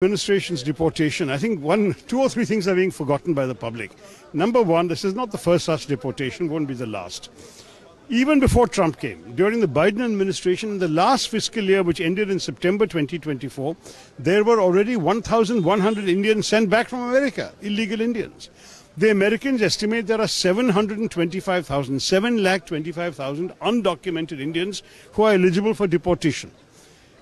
Administration's deportation, I think two or three things are being forgotten by the public. Number one, this is not the first such deportation, won't be the last. Even before Trump came, during the Biden administration, in the last fiscal year, which ended in September 2024, there were already 1,100 Indians sent back from America, illegal Indians. The Americans estimate there are 725,000 undocumented Indians who are eligible for deportation.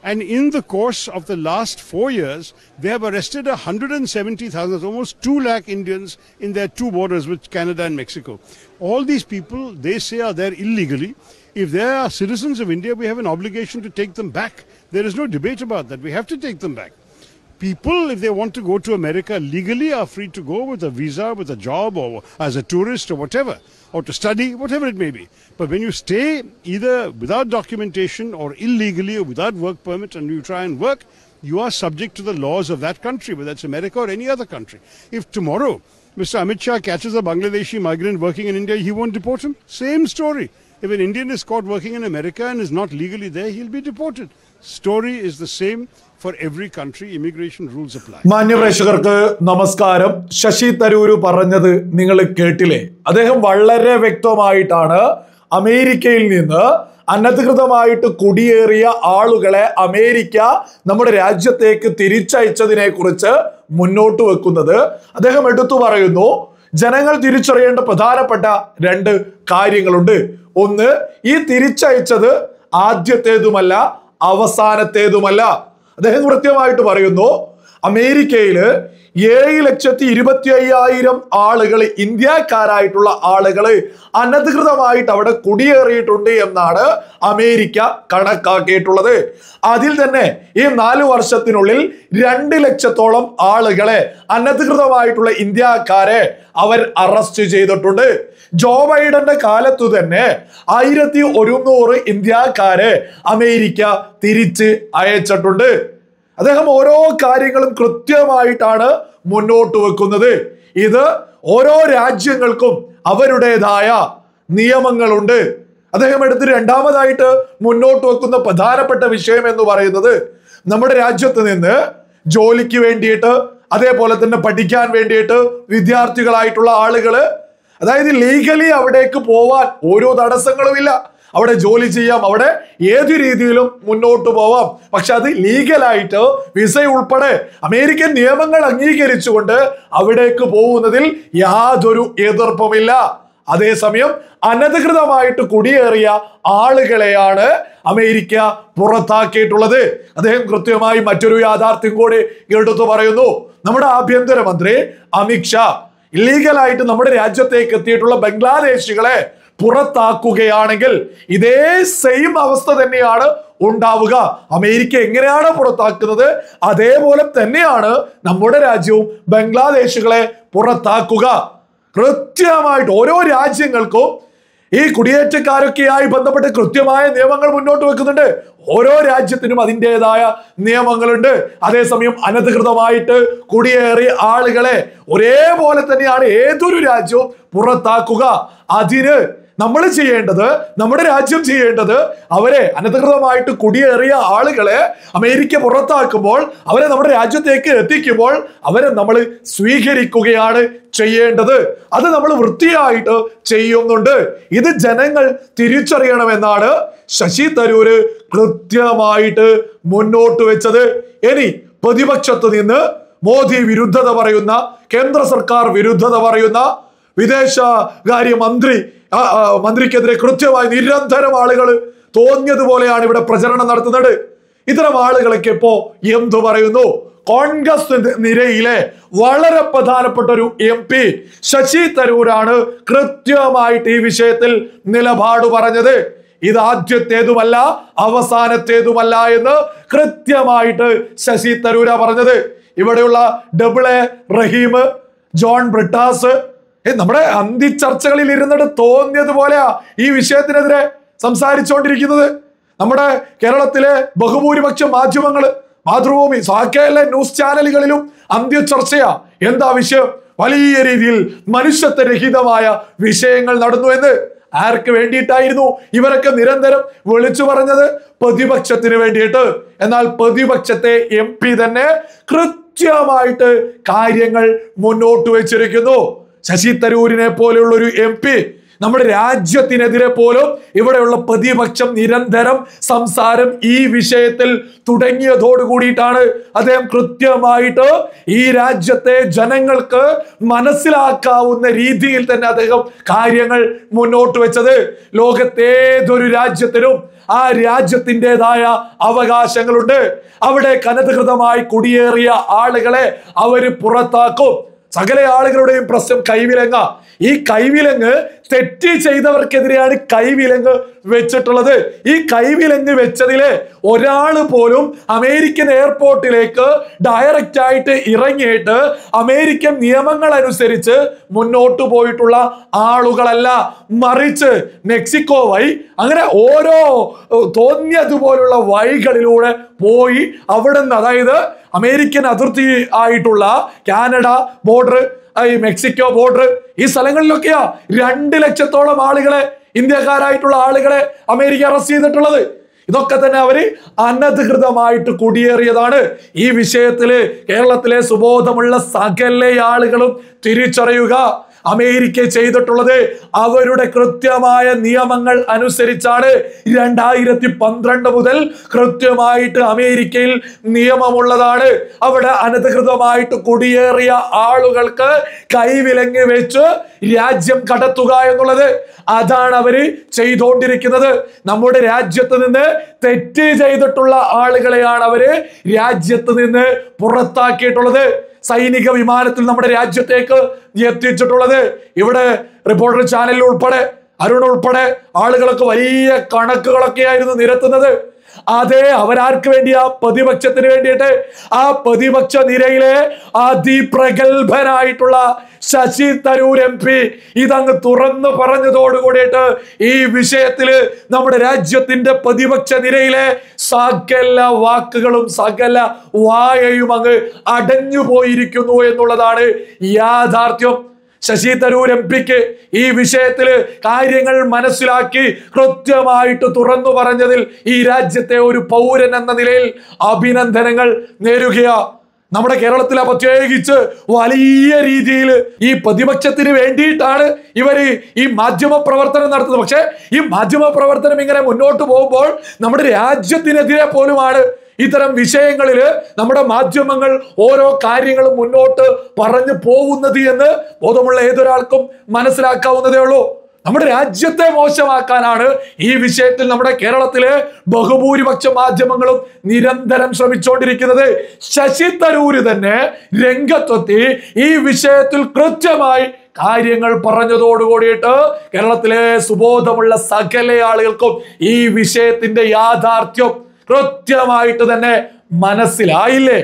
And in the course of the last 4 years, they have arrested 170,000, almost 2 lakh Indians in their two borders with Canada and Mexico. All these people, they say, are there illegally. If they are citizens of India, we have an obligation to take them back. There is no debate about that. We have to take them back. People, if they want to go to America legally, are free to go with a visa, with a job, or as a tourist, or whatever, or to study, whatever it may be. But when you stay either without documentation or illegally or without work permit and you try and work, you are subject to the laws of that country, whether it's America or any other country. If tomorrow Mr. Amit Shah catches a Bangladeshi migrant working in India, he won't deport him. Same story. If an Indian is caught working in America and is not legally there, he'll be deported. Story is the same for every country. Immigration rules apply. മാന്യപ്രേക്ഷകർക്ക് നമസ്കാരം. ശശി തരൂർ പറഞ്ഞത് നിങ്ങൾ കേട്ടില്ലേ? അദ്ദേഹം വളരെ വ്യക്തമായിട്ടാണ് അമേരിക്കയിൽ നിന്ന് അനധികൃതമായിട്ട് കുടിയേറിയ ആളുകളെ അമേരിക്ക നമ്മുടെ രാജ്യത്തേക്ക് തിരിച്ചയച്ചതിനെ കുറിച്ച് മുന്നോട്ട് വെക്കുന്നത്. അദ്ദേഹം എടുത്തു പറയുന്നു, ജനങ്ങൾ തിരിച്ചറിയേണ്ട പ്രധാനപ്പെട്ട രണ്ട് കാര്യങ്ങളുണ്ട്. ഒന്ന്, ഈ തിരിച്ചയച്ചത് ആദ്യത്തേതുമല്ല അവസാനത്തേതുമല്ല. അദ്ദേഹം കൃത്യമായിട്ട് പറയുന്നു, അമേരിക്കയില് 7,25,000 ആളുകൾ, ഇന്ത്യക്കാരായിട്ടുള്ള ആളുകൾ അനധികൃതമായിട്ട് അവിടെ കുടിയേറിയിട്ടുണ്ട് എന്നാണ് അമേരിക്ക കണക്കാക്കിയിട്ടുള്ളത്. അതിൽ തന്നെ ഈ 4 വർഷത്തിനുള്ളിൽ 2 ലക്ഷത്തോളം ആളുകളെ, അനധികൃതമായിട്ടുള്ള ഇന്ത്യക്കാരെ അവർ അറസ്റ്റ് ചെയ്തിട്ടുണ്ട്. ജോ ബൈഡന്റെ കാലത്തു തന്നെ 1,100 ഇന്ത്യക്കാരെ അമേരിക്ക തിരിച്ച് അയച്ചിട്ടുണ്ട്. അദ്ദേഹം ഓരോ കാര്യങ്ങളും കൃത്യമായിട്ടാണ് മുന്നോട്ട് വെക്കുന്നത്. ഇത് ഓരോ രാജ്യങ്ങൾക്കും അവരുടേതായ നിയമങ്ങളുണ്ട്. അദ്ദേഹം എടുത്ത് രണ്ടാമതായിട്ട് മുന്നോട്ട് വെക്കുന്ന പ്രധാനപ്പെട്ട വിഷയം എന്ന് പറയുന്നത്, നമ്മുടെ രാജ്യത്ത് നിന്ന് ജോലിക്ക് വേണ്ടിയിട്ട്, അതേപോലെ തന്നെ പഠിക്കാൻ വേണ്ടിയിട്ട് വിദ്യാർത്ഥികളായിട്ടുള്ള ആളുകള്, അതായത് ലീഗലി അവിടേക്ക് പോവാൻ ഒരു തടസ്സങ്ങളുമില്ല. അവിടെ ജോലി ചെയ്യാം, അവിടെ ഏത് രീതിയിലും മുന്നോട്ട് പോവാം. പക്ഷെ അത് ലീഗലായിട്ട് വിസ ഉൾപ്പെടെ അമേരിക്കൻ നിയമങ്ങൾ അംഗീകരിച്ചുകൊണ്ട് അവിടേക്ക് പോകുന്നതിൽ യാതൊരു എതിർപ്പുമില്ല. അതേസമയം അനധികൃതമായിട്ട് കുടിയേറിയ ആളുകളെയാണ് അമേരിക്ക പുറത്താക്കിയിട്ടുള്ളത്. അദ്ദേഹം കൃത്യമായി മറ്റൊരു യാഥാർത്ഥ്യം കൂടി എടുത്തു പറയുന്നു. നമ്മുടെ ആഭ്യന്തരമന്ത്രി അമിത് ഷാ ഇല്ലീഗലായിട്ട് നമ്മുടെ രാജ്യത്തേക്ക് എത്തിയിട്ടുള്ള ബംഗ്ലാദേശികളെ പുറത്താക്കുകയാണെങ്കിൽ ഇതേ സെയിം അവസ്ഥ തന്നെയാണ് ഉണ്ടാവുക. അമേരിക്ക എങ്ങനെയാണ് പുറത്താക്കുന്നത്, അതേപോലെ തന്നെയാണ് നമ്മുടെ രാജ്യവും ബംഗ്ലാദേശികളെ പുറത്താക്കുക. കൃത്യമായിട്ട് ഓരോ രാജ്യങ്ങൾക്കും ഈ കുടിയേറ്റക്കാരൊക്കെയായി ബന്ധപ്പെട്ട് കൃത്യമായ നിയമങ്ങൾ മുന്നോട്ട് വെക്കുന്നുണ്ട്. ഓരോ രാജ്യത്തിനും അതിൻ്റെതായ നിയമങ്ങളുണ്ട്. അതേസമയം അനധികൃതമായിട്ട് കുടിയേറിയ ആളുകളെ ഒരേപോലെ തന്നെയാണ് ഏതൊരു രാജ്യവും പുറത്താക്കുക. അതിന് നമ്മൾ ചെയ്യേണ്ടത്, നമ്മുടെ രാജ്യം ചെയ്യേണ്ടത്, അവരെ അനധികൃതമായിട്ട് കുടിയേറിയ ആളുകളെ അമേരിക്ക പുറത്താക്കുമ്പോൾ, അവരെ നമ്മുടെ രാജ്യത്തേക്ക് എത്തിക്കുമ്പോൾ അവരെ നമ്മൾ സ്വീകരിക്കുകയാണ് ചെയ്യേണ്ടത്. അത് നമ്മൾ വൃത്തിയായിട്ട് ചെയ്യുന്നുണ്ട്. ഇത് ജനങ്ങൾ തിരിച്ചറിയണമെന്നാണ് ശശി തരൂര് കൃത്യമായിട്ട് മുന്നോട്ട് വെച്ചത്. ഇനി പ്രതിപക്ഷത്ത് നിന്ന് മോദി വിരുദ്ധത പറയുന്ന, കേന്ദ്ര സർക്കാർ വിരുദ്ധത പറയുന്ന വിദേശകാര്യ മന്ത്രിക്കെതിരെ കൃത്യമായി നിരന്തരം ആളുകൾ തോന്നിയതുപോലെയാണ് ഇവിടെ പ്രചരണം നടത്തുന്നത്. ഇത്തരം ആളുകളൊക്കെ ഇപ്പോ എന്തു പറയുന്നു? കോൺഗ്രസ് നിരയിലെ വളരെ പ്രധാനപ്പെട്ട ഒരു MP ശശി തരൂരാണ് കൃത്യമായിട്ട് ഈ വിഷയത്തിൽ നിലപാട് പറഞ്ഞത്. ഇത് ആദ്യത്തേതുമല്ല അവസാനത്തേതുമല്ല എന്ന് കൃത്യമായിട്ട് ശശി തരൂര പറഞ്ഞത്. ഇവിടെയുള്ള ഡബിൾ റഹീം, ജോൺ ബ്രിട്ടാസ് നമ്മുടെ അന്തിച്ചർച്ചകളിൽ ഇരുന്നിട്ട് തോന്നിയതുപോലെയാ ഈ വിഷയത്തിനെതിരെ സംസാരിച്ചുകൊണ്ടിരിക്കുന്നത്. നമ്മുടെ കേരളത്തിലെ ബഹുഭൂരിപക്ഷം മാധ്യമങ്ങള്, മാതൃഭൂമി, സാക്കേല ന്യൂസ് ചാനലുകളിലും അന്ത്യചർച്ചയാ. എന്താ വിഷയം? വലിയ രീതിയിൽ മനുഷ്യത്വരഹിതമായ വിഷയങ്ങൾ നടന്നു എന്ന്. ആർക്ക് വേണ്ടിയിട്ടായിരുന്നു ഇവരൊക്കെ നിരന്തരം വിളിച്ചു പറഞ്ഞത്? പ്രതിപക്ഷത്തിന് വേണ്ടിയിട്ട്. എന്നാൽ പ്രതിപക്ഷത്തെ MP തന്നെ കൃത്യമായിട്ട് കാര്യങ്ങൾ മുന്നോട്ട് വെച്ചിരിക്കുന്നു. ശശി തരൂരിനെ പോലെയുള്ള ഒരു MP നമ്മുടെ രാജ്യത്തിനെതിരെ പോലും ഇവിടെയുള്ള പ്രതിപക്ഷം നിരന്തരം സംസാരം ഈ വിഷയത്തിൽ തുടങ്ങിയതോട് കൂടിയിട്ടാണ് അദ്ദേഹം കൃത്യമായിട്ട് ഈ രാജ്യത്തെ ജനങ്ങൾക്ക് മനസ്സിലാക്കാവുന്ന രീതിയിൽ തന്നെ അദ്ദേഹം കാര്യങ്ങൾ മുന്നോട്ട് വെച്ചത്. ലോകത്തേതൊരു രാജ്യത്തിനും ആ രാജ്യത്തിൻ്റെതായ അവകാശങ്ങളുണ്ട്. അവിടെ അനധികൃതമായി കുടിയേറിയ ആളുകളെ അവര് പുറത്താക്കും. സകല ആളുകളുടെയും പ്രശ്നം കൈവിലങ്ങ. ഈ കൈവിലങ്ങ് തെറ്റ് ചെയ്തവർക്കെതിരെയാണ് കൈവിലങ്ങ് വെച്ചിട്ടുള്ളത്. ഈ കൈവിലങ്ങ് വെച്ചതില് ഒരാൾ പോലും അമേരിക്കൻ എയർപോർട്ടിലേക്ക് ഡയറക്റ്റ് ആയിട്ട് ഇറങ്ങിയിട്ട് അമേരിക്കൻ നിയമങ്ങൾ അനുസരിച്ച് മുന്നോട്ട് പോയിട്ടുള്ള ആളുകളല്ല. മറിച്ച് മെക്സിക്കോ വഴി അങ്ങനെ ഓരോ തോന്നിയതുപോലുള്ള വഴികളിലൂടെ പോയി അവിടുന്ന്, അതായത് അമേരിക്കൻ അതിർത്തി ആയിട്ടുള്ള കാനഡ ബോർഡർ, ഈ മെക്സിക്കോ ബോർഡർ, ഈ സ്ഥലങ്ങളിലൊക്കെയാ 2 ലക്ഷത്തോളം ആളുകളെ, ഇന്ത്യക്കാരായിട്ടുള്ള ആളുകളെ അമേരിക്ക അറസ്റ്റ് ചെയ്തിട്ടുള്ളത്. ഇതൊക്കെ തന്നെ അവര് അനധികൃതമായിട്ട് കുടിയേറിയതാണ്. ഈ വിഷയത്തില് കേരളത്തിലെ സുബോധമുള്ള സകല ആളുകളും തിരിച്ചറിയുക. അമേരിക്ക ചെയ്തിട്ടുള്ളത് അവരുടെ കൃത്യമായ നിയമങ്ങൾ അനുസരിച്ചാണ്. 2012 മുതൽ കൃത്യമായിട്ട് അമേരിക്കയിൽ നിയമമുള്ളതാണ്. അവിടെ അനധികൃതമായിട്ട് കുടിയേറിയ ആളുകൾക്ക് കൈവിലങ്ങ് വെച്ച് രാജ്യം കടത്തുക എന്നുള്ളത്. അതാണ് അവര് ചെയ്തുകൊണ്ടിരിക്കുന്നത്. നമ്മുടെ രാജ്യത്ത് നിന്ന് തെറ്റ് ചെയ്തിട്ടുള്ള ആളുകളെയാണ് അവര് രാജ്യത്ത് നിന്ന് പുറത്താക്കിയിട്ടുള്ളത്. സൈനിക വിമാനത്തിൽ നമ്മുടെ രാജ്യത്തേക്ക് എത്തിച്ചിട്ടുള്ളത്. ഇവിടെ റിപ്പോർട്ടർ ചാനലിൽ ഉൾപ്പെടെ, അരുൺ ഉൾപ്പെടെ ആളുകളൊക്കെ വലിയ കണക്കുകളൊക്കെയായിരുന്നു നിരത്തുന്നത്. അതെ, അവരാർക്ക് വേണ്ടിയാ? പ്രതിപക്ഷത്തിന് വേണ്ടിയിട്ട്. ആ പ്രതിപക്ഷ നിരയിലെ അതിപ്രഗത്ഭനായിട്ടുള്ള ശശി തരൂർ MP ഇതങ്ങ് തുറന്നു പറഞ്ഞതോടുകൂടിയിട്ട് ഈ വിഷയത്തില് നമ്മുടെ രാജ്യത്തിന്റെ പ്രതിപക്ഷ നിരയിലെ സകല വാക്കുകളും സകല വായയും അങ്ങ് അടഞ്ഞു പോയിരിക്കുന്നു എന്നുള്ളതാണ് യാഥാർത്ഥ്യം. ശശി തരൂർ MPക്ക് ഈ വിഷയത്തില് കാര്യങ്ങൾ മനസ്സിലാക്കി കൃത്യമായിട്ട് തുറന്നു പറഞ്ഞതിൽ ഈ രാജ്യത്തെ ഒരു പൗരൻ എന്ന നിലയിൽ അഭിനന്ദനങ്ങൾ നേരുകയാ. നമ്മുടെ കേരളത്തിലെ പ്രത്യേകിച്ച് വലിയ രീതിയിൽ ഈ പ്രതിപക്ഷത്തിന് വേണ്ടിയിട്ടാണ് ഇവര് ഈ മാധ്യമ പ്രവർത്തനം നടത്തുന്നത്. പക്ഷെ ഈ മാധ്യമ പ്രവർത്തനം ഇങ്ങനെ മുന്നോട്ട് പോകുമ്പോൾ നമ്മുടെ രാജ്യത്തിനെതിരെ പോലുമാണ് ഇത്തരം വിഷയങ്ങളില് നമ്മുടെ മാധ്യമങ്ങൾ ഓരോ കാര്യങ്ങളും മുന്നോട്ട് പറഞ്ഞു പോകുന്നത് എന്ന് ബോധമുള്ള ഏതൊരാൾക്കും മനസ്സിലാക്കാവുന്നതേ ഉള്ളൂ. നമ്മുടെ രാജ്യത്തെ മോശമാക്കാനാണ് ഈ വിഷയത്തിൽ നമ്മുടെ കേരളത്തിലെ ബഹുഭൂരിപക്ഷ മാധ്യമങ്ങളും നിരന്തരം ശ്രമിച്ചുകൊണ്ടിരിക്കുന്നത്. ശശി തരൂര് തന്നെ രംഗത്തെത്തി ഈ വിഷയത്തിൽ കൃത്യമായി കാര്യങ്ങൾ പറഞ്ഞതോടുകൂടിയിട്ട് കേരളത്തിലെ സുബോധമുള്ള സകല ആളുകൾക്കും ഈ വിഷയത്തിന്റെ യാഥാർത്ഥ്യം കൃത്യമായിട്ട് തന്നെ മനസ്സിലായില്ലേ?